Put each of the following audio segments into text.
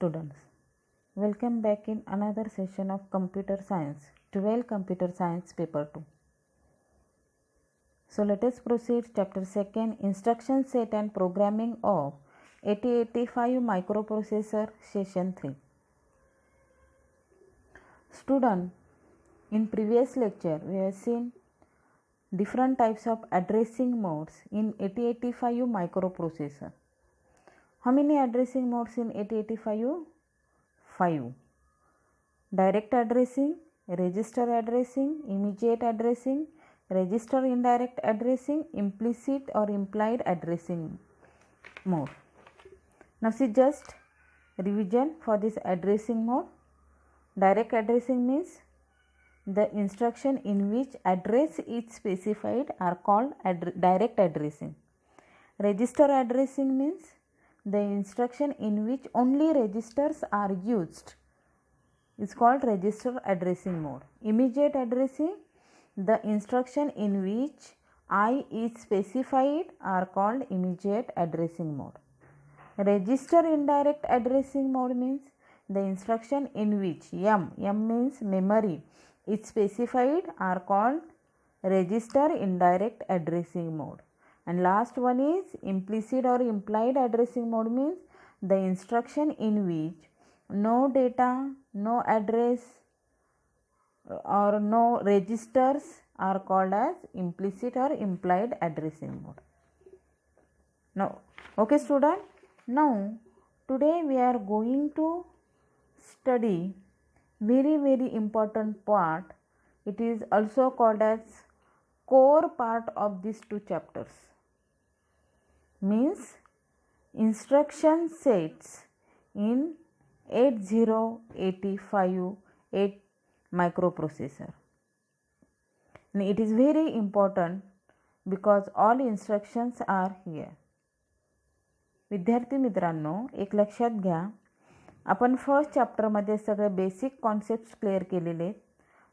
students, welcome back in another session of computer science, 12 computer science paper 2. So let us proceed chapter 2, instruction set and programming of 8085 microprocessor, session 3. Student, in previous lecture we have seen different types of addressing modes in 8085 microprocessor. How many addressing modes in 8085? 5. Direct addressing, register addressing, immediate addressing, register indirect addressing, implicit or implied addressing mode. Now see just revision for this addressing mode. Direct addressing means the instruction in which address is specified are called direct addressing. Register addressing means the instruction in which only registers are used is called register addressing mode. Immediate addressing, the instruction in which I is specified are called immediate addressing mode. Register indirect addressing mode means the instruction in which M means memory, is specified are called register indirect addressing mode. And last one is implicit or implied addressing mode means the instruction in which no data, no address or no registers are called as implicit or implied addressing mode. Now, okay student, now today we are going to study very important part. It is also called as core part of these two chapters, means instruction sets in 8085 microprocessor. And it is very important because all instructions are here. विद्यार्थी मित्रांनो, एक लक्षात घ्या, आपण first चॅप्टरमध्ये सगळे basic concepts clear केलेले आहेत.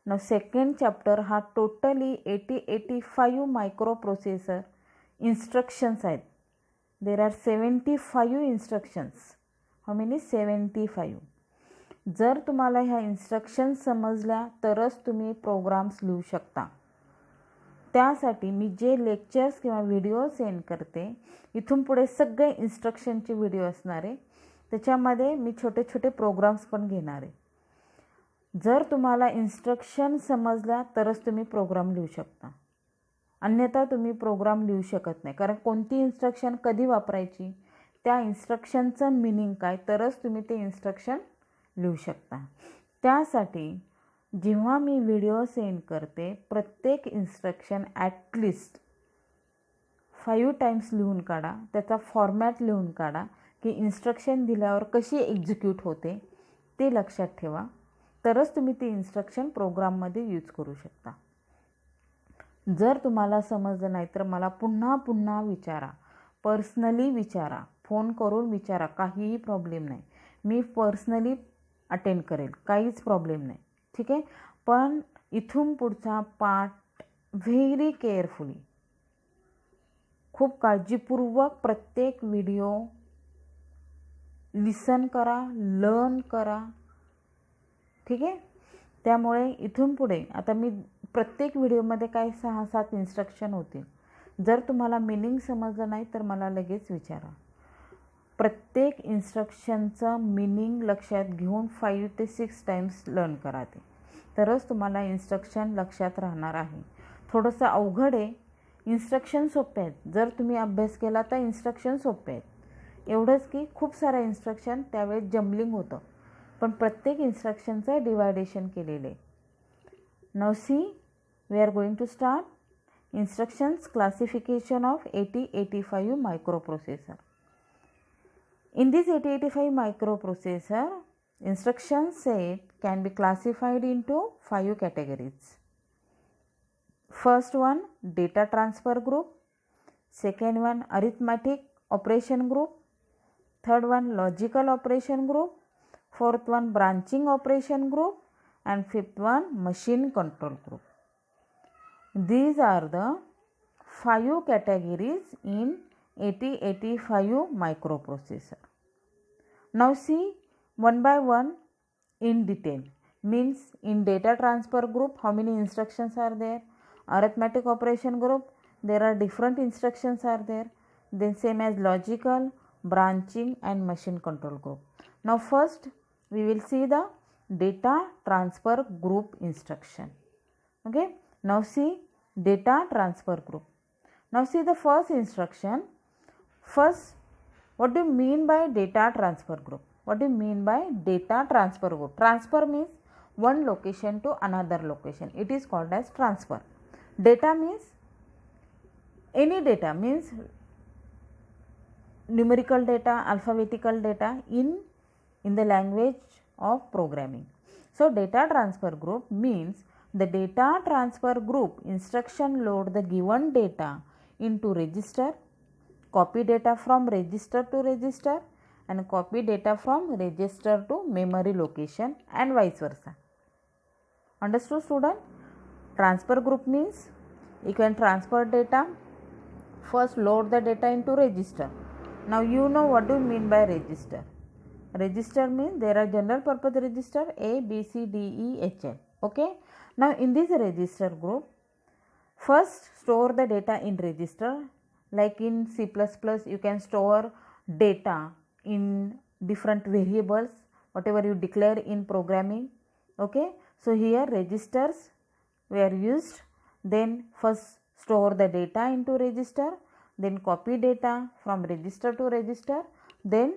न सेकंड चॅप्टर हा टोटली 8085 मायक्रोप्रोसेसर इन्स्ट्रक्शन्स आहेत. There are 75 instructions. How many? 75. जर तुम्हाला ह्या इन्स्ट्रक्शन्स समजल्या तरच तुम्ही प्रोग्राम्स लिहू शकता. त्यासाठी मी जे लेक्चर्स किंवा व्हिडिओ सेंड करते, इथून पुढे सगळे इन्स्ट्रक्शनचे व्हिडिओ असणार आहे. त्याच्यामध्ये मी छोटे छोटे प्रोग्राम्स पण घेणार आहे. जर तुम्हाला इन्स्ट्रक्शन समजल्या तरच तुम्ही प्रोग्राम लिहू शकता, अन्यथा तुम्ही प्रोग्राम लिहू शकत नाही. कारण कोणती इन्स्ट्रक्शन कधी वापरायची, त्या इन्स्ट्रक्शनचं मिनिंग काय, तरच तुम्ही ते इन्स्ट्रक्शन लिहू शकता. त्यासाठी जेव्हा मी व्हिडिओ सेंड करते, प्रत्येक इन्स्ट्रक्शन ॲटलिस्ट 5 टाइम्स लिहून काढा, त्याचा फॉर्मॅट लिहून काढा की इन्स्ट्रक्शन दिल्यावर कशी एक्झिक्यूट होते ते लक्षात ठेवा, तरच तुम्ही ती इन्स्ट्रक्शन प्रोग्राममध्ये यूज करू शकता. जर तुम्हाला समजलं नाही तर मला पुन्हा विचारा, पर्सनली विचारा, फोन करून विचारा, काहीही प्रॉब्लेम नाही. मी पर्सनली अटेंड करेल, काहीच प्रॉब्लेम नाही, ठीक आहे. पण इथून पुढचा पार्ट व्हेरी केअरफुली, खूप काळजीपूर्वक प्रत्येक व्हिडिओ लिसन करा, लर्न करा, ठीक आहे. त्यामुळे इथून पुढे आता मी प्रत्येक व्हिडिओमध्ये काय 6-7 इन्स्ट्रक्शन होतील. जर तुम्हाला मिनिंग समजलं नाही तर मला लगेच विचारा. प्रत्येक इन्स्ट्रक्शनचं मिनिंग लक्षात घेऊन 5 ते 6 टाइम्स लर्न करा, ते तरच तुम्हाला इन्स्ट्रक्शन लक्षात राहणार आहे. थोडंसं अवघड आहे, इन्स्ट्रक्शन सोपे आहेत. जर तुम्ही अभ्यास केला तर इन्स्ट्रक्शन सोपे आहेत. एवढंच की खूप साऱ्या इन्स्ट्रक्शन त्यावेळेस जम्बलिंग होतं, पण प्रत्येक इन्स्ट्रक्शनचं डिवायडेशन केलेले. Now see, we are going to start instructions classification of 8085 microprocessor. In this 8085 microprocessor, instruction set can be classified into 5 categories. First one, data transfer group. Second one, arithmetic operation group. Third one, logical operation group. Fourth one, branching operation group. And fifth one, machine control group. These are the 5 categories in 8085 microprocessor. Now see, one by one in detail. Means in data transfer group, how many instructions are there? Arithmetic operation group, there are different instructions are there. Then same as logical, branching and machine control group. Now first we will see the data transfer group instruction. Okay, now see data transfer group. Now see the first instruction. First, what do you mean by data transfer group? What do you mean by data transfer group? Transfer means one location to another location. It is called as transfer. Data means any data, means numerical data, alphabetical data in the language of programming. So data transfer group means the data transfer group instruction load the given data into register, copy data from register to register and copy data from register to memory location and vice versa. Understood, student? Transfer group means you can transfer data. First load the data into register. Now you know what do you mean by register. Register means there are general purpose register A, B, C, D, E, H, L. Okay. Now in this register group, first store the data in register. Like in C++, you can store data in different variables, whatever you declare in programming. Okay. So here registers were used. Then first store the data into register, then copy data from register to register, then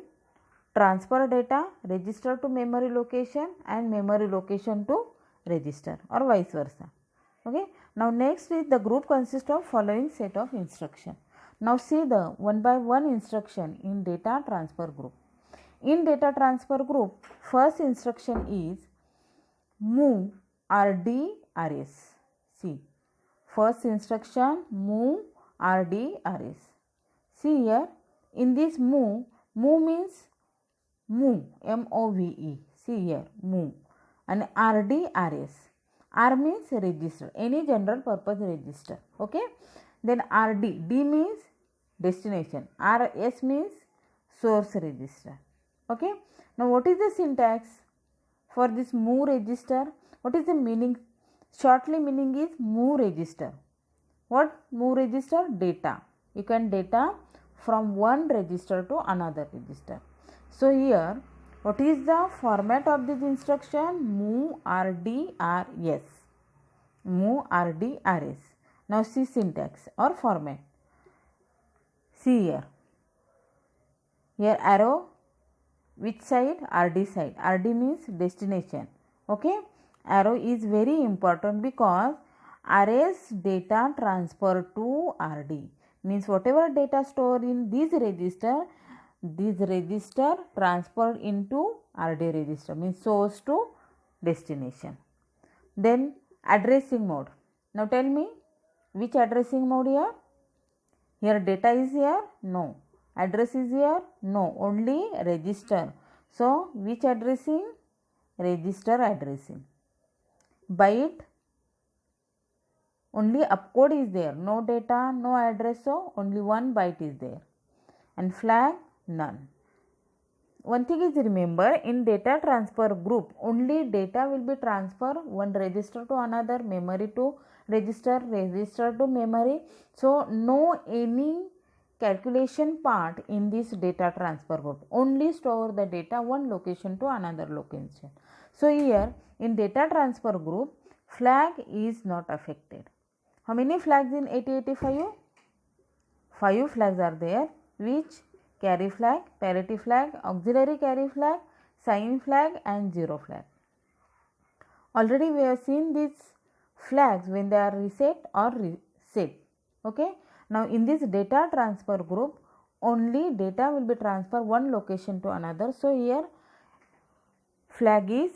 transfer data register to memory location and memory location to register or vice versa. Okay. Now next is the group consists of following set of instruction. Now see the one by one instruction in data transfer group. In data transfer group, first instruction is move RD RS. See, first instruction move RD RS. See here, in this move means move, MOVE. See here, move. And RD RS. R means register, any general purpose register. Okay. Then RD, D means destination, RS means source register. Okay. Now what is the syntax for this move register? What is the meaning? Shortly meaning is move register. What move register? Data. You can data from one register to another register. So here, what is the format of this instruction? Move RD RS. Move RD RS. Now see syntax or format. See here. Here arrow, which side? RD side. RD means destination. Okay. Arrow is very important because RS data transfer to RD. Means whatever data stored in this register transferred into RD register. Means source to destination. Then addressing mode. Now tell me, which addressing mode here? Here data is here? No. Address is here? No. Only register. So which addressing? Register addressing. Byte, only opcode is there. No data, no address. So only one byte is there. And flag, none. One thing is remember, in data transfer group, only data will be transferred one register to another, memory to register to memory. So no any calculation part in this data transfer group. Only store the data one location to another location. So here in data transfer group, flag is not affected. How many flags in 8085? 5 flags are there, which carry flag, parity flag, auxiliary carry flag, sign flag and zero flag. Already we have seen these flags when they are reset or set. Okay. Now in this data transfer group, only data will be transferred one location to another. So here flag is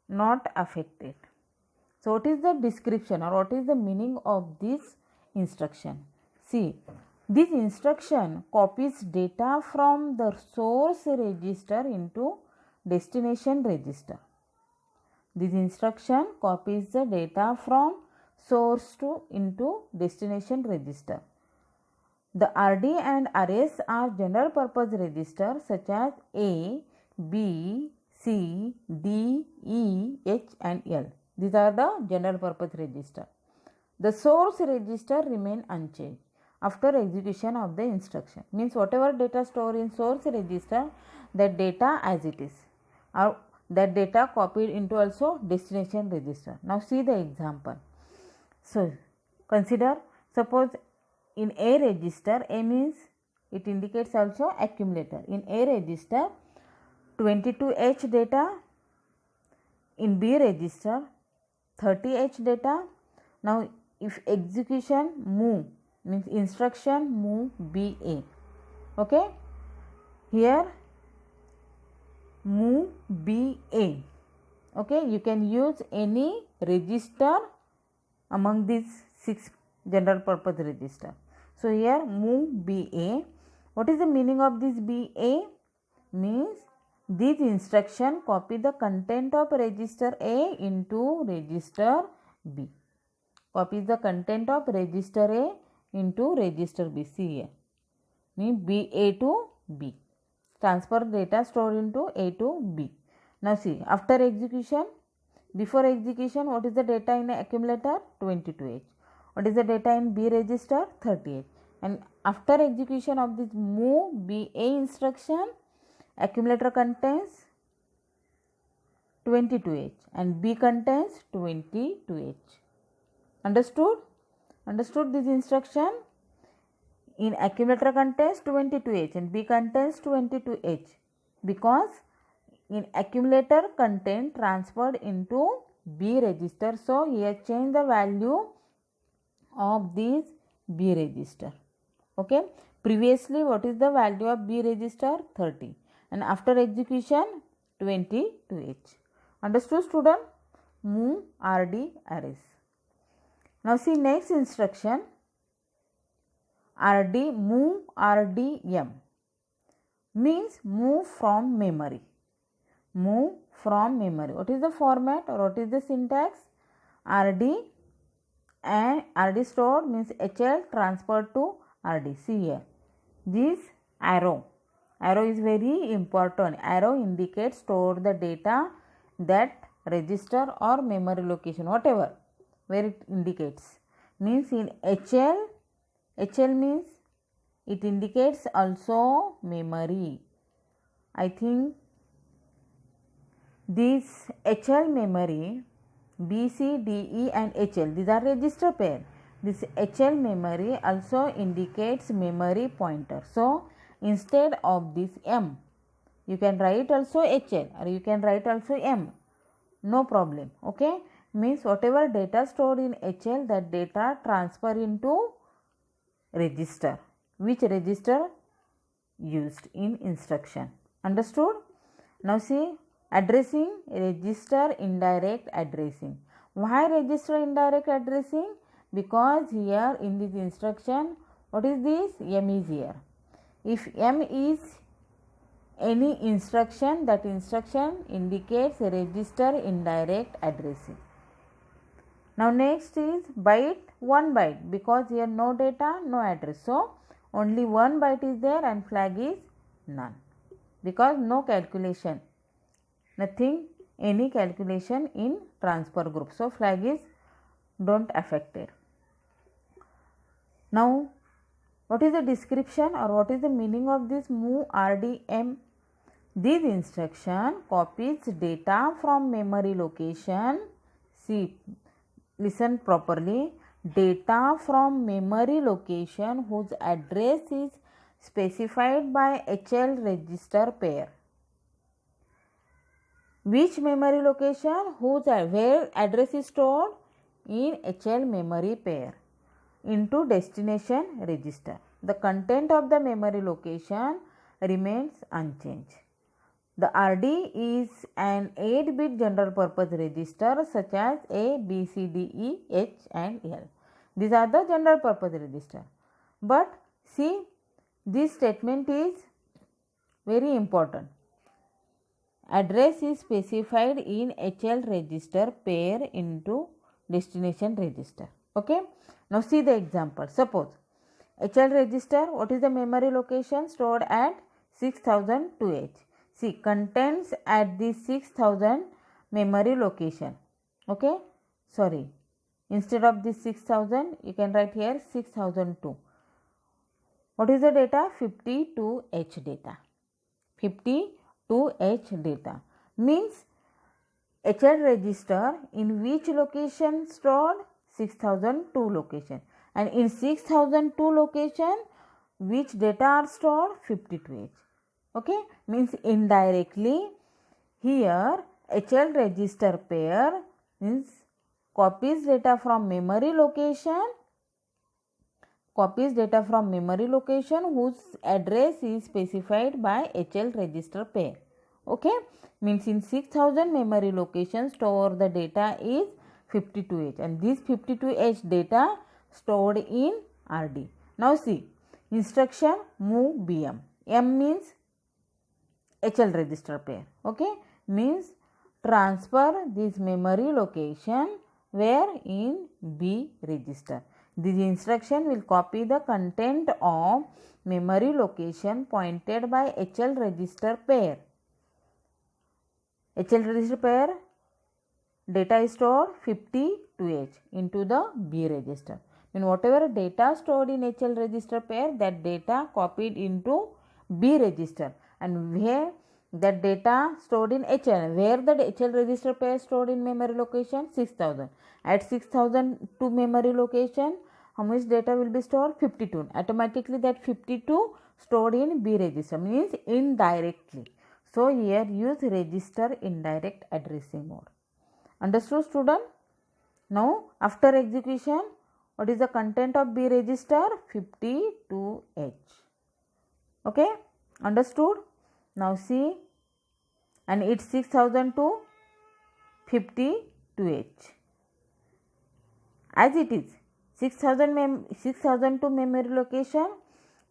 not affected. So what is the description or what is the meaning of this instruction? See, this instruction copies data from the source register into destination register. This instruction copies the data from source into destination register. The RD and RS are general purpose registers such as A B, C, D, E, H and L. These are the general purpose register. The source register remain unchanged after execution of the instruction. Means whatever data stored in source register, that data as it is, or that data copied into also destination register. Now see the example. So consider, suppose in A register, A means it indicates also accumulator. In A register 22H data, in B register 30H data. Now if execution move means instruction move BA, okay, here move BA, okay, you can use any register among these 6 general purpose register. So here move BA. What is the meaning of this BA? Means this instruction copy the content of register A into register B. Copies the content of register A into register B. See here, means BA to B. Transfer data stored into A to B. Now see, after execution, before execution, what is the data in accumulator? 22H. What is the data in B register? 30H. And after execution of this move BA instruction, accumulator contains 22H and B contains 22H. Understood? Understood this instruction? In accumulator contains 22H and B contains 22H, because in accumulator content transferred into B register. So here change the value of this B register. Okay. Previously what is the value of B register? 30, and after execution 22H. Understood student? Move RD arrays. Now see next instruction, move RDM, means move from memory. Move from memory. What is the format or what is the syntax? RD and RD stored means HL transferred to RD. See here, this arrow is very important. Arrow indicates store the data that register or memory location, whatever where it indicates. Means in HL means it indicates also memory. I think this HL memory, B, C, D, E and HL, these are register pair. This HL memory also indicates memory pointer. So instead of this M, you can write also HL or you can write also M. No problem. Okay. Means whatever data stored in HL, that data transfer into register. Which register used in instruction. Understood? Now see, addressing, register indirect addressing. Why register indirect addressing? Because here in this instruction, what is this? M is here. If M is any instruction, that instruction indicates register indirect addressing. Now next is byte, 1 byte, because here no data, no address. So only 1 byte is there and flag is none, because no calculation, nothing, any calculation in transfer group. So flag is don't affected. Now what is the description or what is the meaning of this move RDM? This instruction copies data from memory location. See, listen properly. Data from memory location whose address is specified by HL register pair. Which memory location? Where address is stored? In HL memory pair into destination register. The content of the memory location remains unchanged. The RD is an 8-bit general purpose register such as A, B, C, D, E, H and L. These are the general purpose register. But see, this statement is very important. Address is specified in HL register pair into destination register. Okay. Now see the example. Suppose HL register, what is the memory location? Stored at 6002H. See, contents at the 6000 memory location. Okay, sorry, instead of this 6000 you can write here 6002. What is the data? 52H data. 52H data means HL register in which location stored? 6002 location, and in 6002 location which data are stored? 52H. Okay, means indirectly here HL register pair means copies data from memory location whose address is specified by HL register pair. Okay, means in 6000 memory location store the data is 52H, and this 52H data stored in RD. Now see, instruction move BM. M means HL register pair. Okay, means transfer this memory location where in B register. This instruction will copy the content of memory location pointed by HL register pair. HL register pair data is stored 52H into the B register. And whatever data stored in HL register pair, that data copied into B register, and where that data stored in HL, where the HL register pair stored in memory location 6000. At 6000 to memory location, how much data will be stored? 52. Automatically that 52 stored in B register, means indirectly. So here use register indirect addressing mode. Understood, student? Now after execution, what is the content of B register? 52H. Okay, understood? Now see, and it's 6000 to 52H. As it is, 6000 to memory location,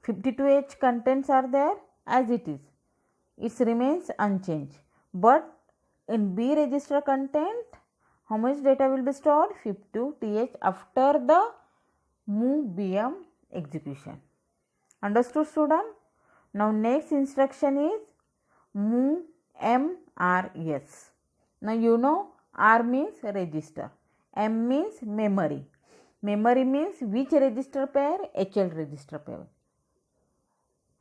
52H contents are there as it is. It remains unchanged. But in B register content, how much data will be stored? 52TH after the move BM execution. Understood, student? Now next instruction is move MRS. Now you know R means register, M means memory. Memory means which register pair? HL register pair.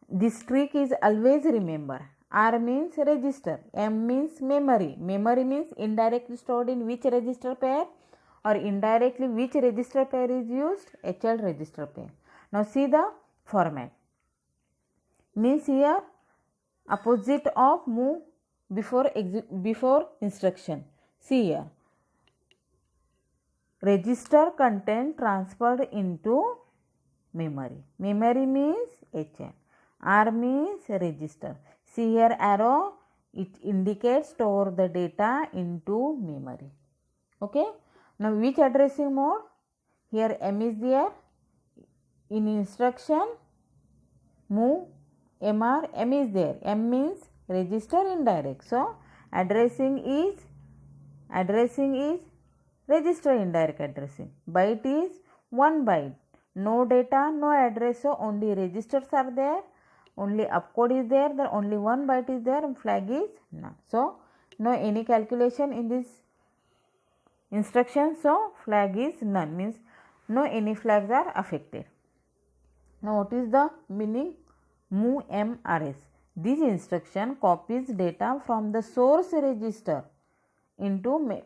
This trick is always remember. R means register, M means memory. Memory means indirectly stored in which register pair, or indirectly which register pair is used? HL register pair. Now see the format. Means here opposite of move before instruction. See here, register content transferred into memory. Memory means HL. R means register. See here arrow, it indicates store the data into memory. Okay. Now which addressing mode? Here M is there. In instruction move MR, M is there. M means register indirect. So addressing is register indirect addressing. Byte is 1 byte. No data, no address. So only registers are there. Only opcode is there. Then only 1 byte is there, and flag is none. So no any calculation in this instruction. So flag is none, means no any flags are affected. Now what is the meaning? Move MRS. This instruction copies data from the source register into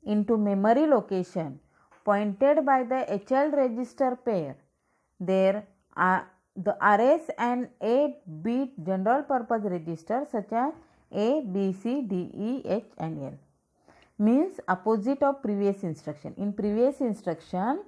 into memory location pointed by the HL register pair. There are the RS and 8-bit general purpose registers such as A, B, C, D, E, H and L. Means opposite of previous instruction. In previous instruction,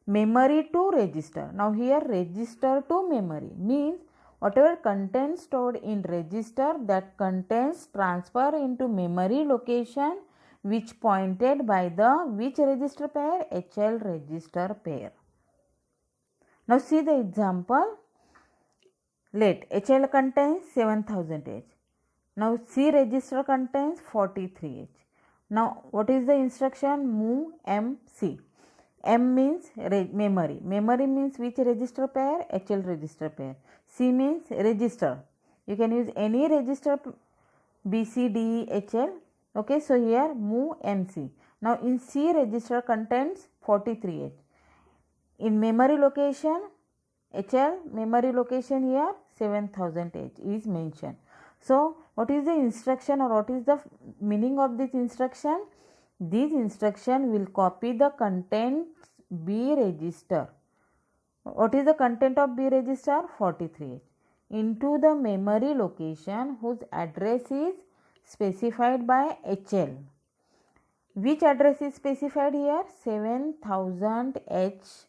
memory to register. Now here register to memory means whatever content stored in register, that contents transfer into memory location which pointed by the which register pair? HL register pair. Now see the example. Let HL contains 7000H. Now C register contains 43H. Now what is the instruction? Move MC. M means memory. Memory means which register pair? HL register pair. C means register. You can use any register B, C, D, E, H, L. Okay, so here move MC. Now in C register contains 43H. In memory location HL, memory location here 7000H is mentioned. So what is the instruction, or what is the meaning of this instruction? This instruction will copy the contents B register. What is the content of B register? 43H into the memory location whose address is specified by HL. Which address is specified here? 7000H.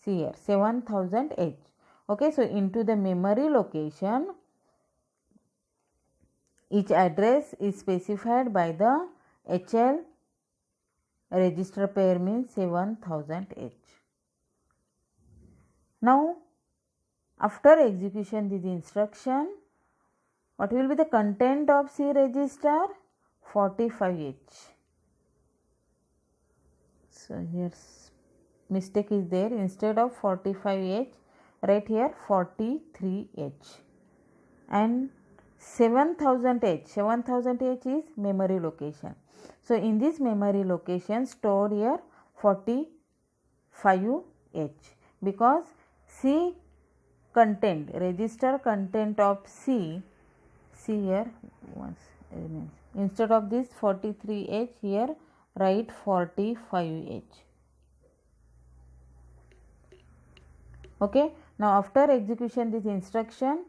See here 7000H. Okay, so into the memory location, each address is specified by the HL register pair, means 7000H. Now after execution this instruction, what will be the content of C register? 45H. So here mistake is there. Instead of 45H, write here 43H. And 7000H, 7000H is memory location. So in this memory location store here 45H, because C content, register content of C here once remains. Instead of this 43H, here write 45H. Okay, now after execution this instruction,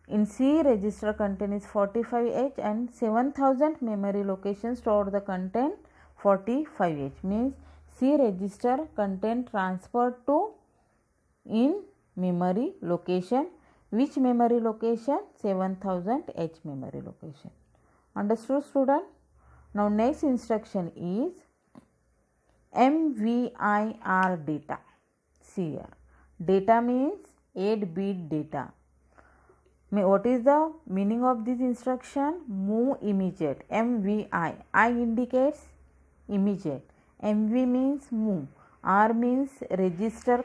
in C register content is 45H and 7000 memory location store the content 45H, means C register content transferred to in memory location. Which memory location? 7000H memory location. Understood, student? Now next instruction is MVIR data. See here, data means 8-bit data. What is the meaning of this instruction? Move immediate. MVI, I indicates immediate, MV means move, R means register,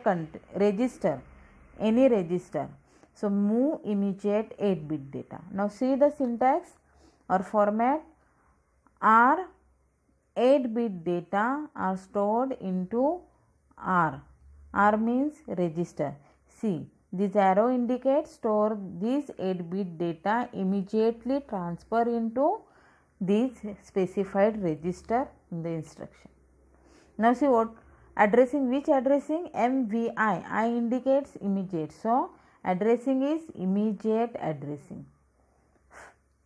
any register. So move immediate 8-bit data. Now see the syntax or format. R 8-bit data are stored into R. R means register. See, this arrow indicates store this 8-bit data, immediately transfer into this specified register in the instruction. Now see what addressing, which addressing? MVI, I indicates immediate, so addressing is immediate addressing.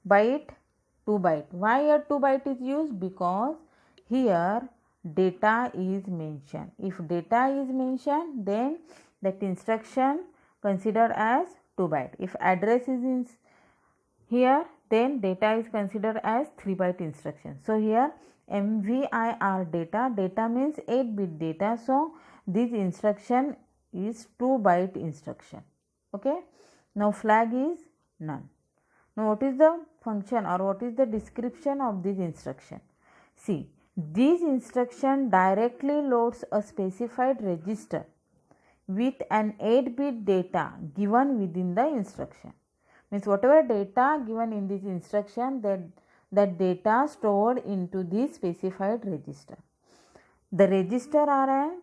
Byte 2 byte. Why a 2 byte is used? Because here data is mentioned. If data is mentioned, then that instruction considered as 2 byte. If address is in here, then data is considered as 3 byte instruction. So here MVIR data, data means 8-bit data, so this instruction is 2 byte instruction. Okay, now flag is none. Now what is the function or what is the description of this instruction? See, this instruction directly loads a specified register with an 8-bit data given within the instruction. Means whatever data given in this instruction, that data stored into this specified register. The register are an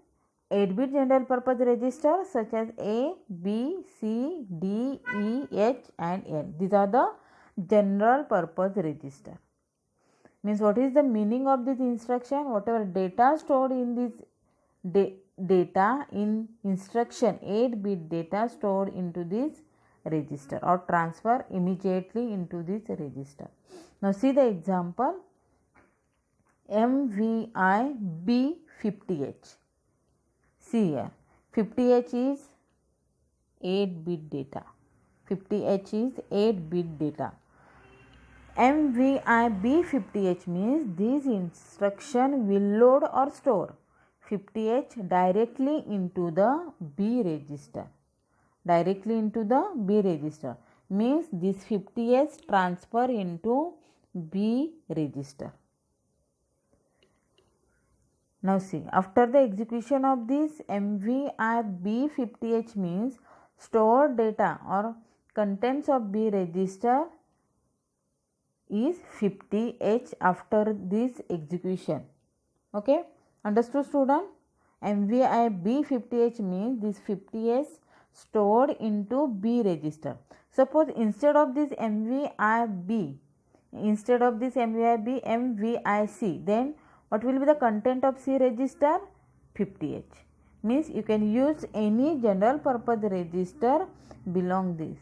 8-bit general purpose register such as A, B, C, D, E, H and L. These are the general purpose register. Means what is the meaning of this instruction? Whatever data stored in this data in instruction, 8-bit data stored into this register or transfer immediately into this register. Now see the example. MVI B50H. See here, 50H is 8-bit data. 50H is 8-bit data. MVI B50H means this instruction will load or store 50H directly into the B register. Directly into the B register means this 50H transfer into B register. Now see, after the execution of this MVI B50H means stored data or contents of B register is 50H after this execution. Okay, understood student? MVI B 50H means this 50H stored into B register. Suppose instead of this MVI B, MVI C, then what will be the content of C register? 50H. Means you can use any general purpose register belong this.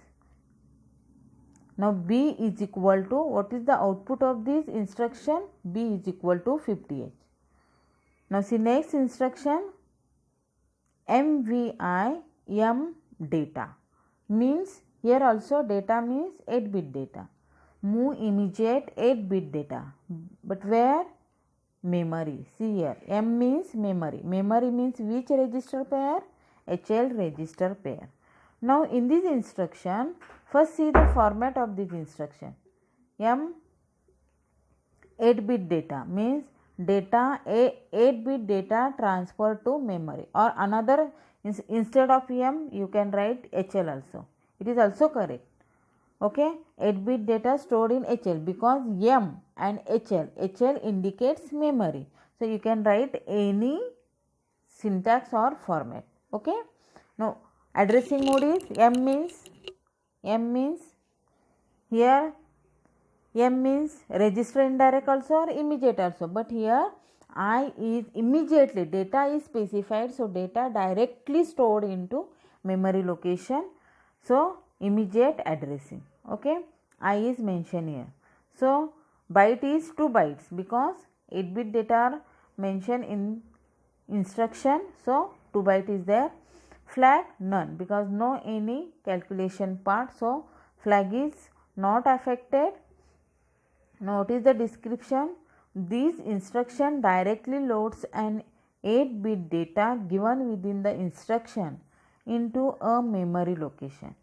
Now B is equal to, what is the output of this instruction? B is equal to 50H. Now see next instruction, MVI M data, means here also data means 8-bit data. Move immediate 8-bit data, but where? Memory. See here, M means memory. Memory means which register pair? HL register pair. Now in this instruction, first see the format of this instruction. M 8-bit data means data 8-bit data transferred to memory, or another instead of M you can write HL also. It is also correct. Okay, 8-bit data stored in HL, because M and HL indicates memory. So you can write any syntax or format. Okay. Now addressing mode is M means here M means register indirect also or immediate also, but here I is immediately, data is specified, so data directly stored into memory location, so immediate addressing. Okay, I is mentioned here. So byte is 2 bytes because 8-bit data are mentioned in instruction, so 2 byte is there. Flag none, because no any calculation part, so flag is not affected. Now what is the description? This instruction directly loads an 8-bit data given within the instruction into a memory location.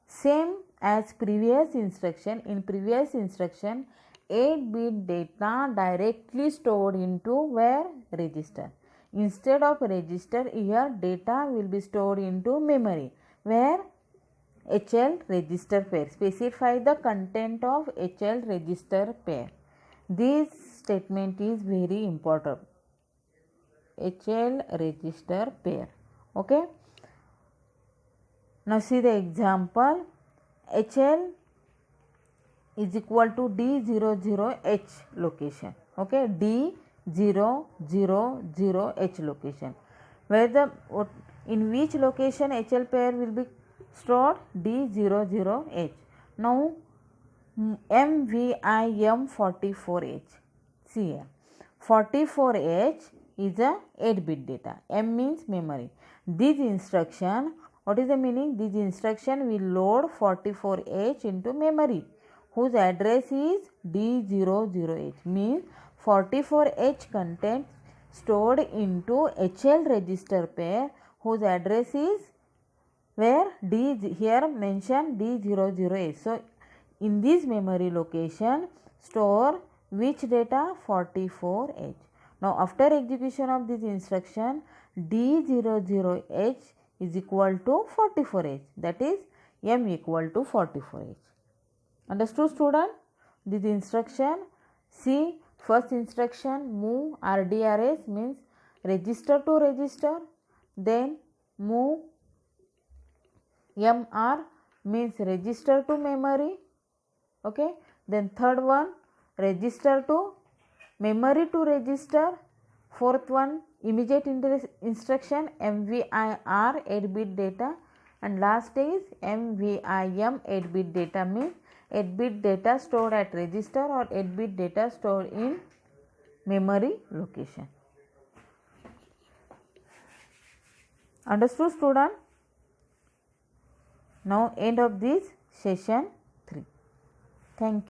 Same as previous instruction, in previous instruction 8-bit data directly stored into where? Register. Instead of register, here data will be stored into memory, where? HL register pair. Specify the content of HL register pair. This statement is very important. HL register pair. Okay. Now see the example. HL is equal to D00H location. Okay, D000H location. Where the in which location HL pair will be stored? D00H. Now MVIM44H. See here, 44H is a 8-bit data. M means memory. This instruction, what is the meaning? This instruction will load 44H into memory, whose address is D00H, means 44H content stored into HL register pair, whose address is where? D, here mentioned D00H. So in this memory location store which data? 44H. Now after execution of this instruction, D00H is equal to 44H, that is M equal to 44H. Understood student? This instruction, see first instruction move RDRS means register to register, then move MR means register to memory. Okay, then third one register to memory to register. Fourth one immediate instruction MVIR 8-bit data, and last is MVIM 8-bit data means 8-bit data stored at register or 8-bit data stored in memory location. Understood student? Now end of this session 3. Thank you.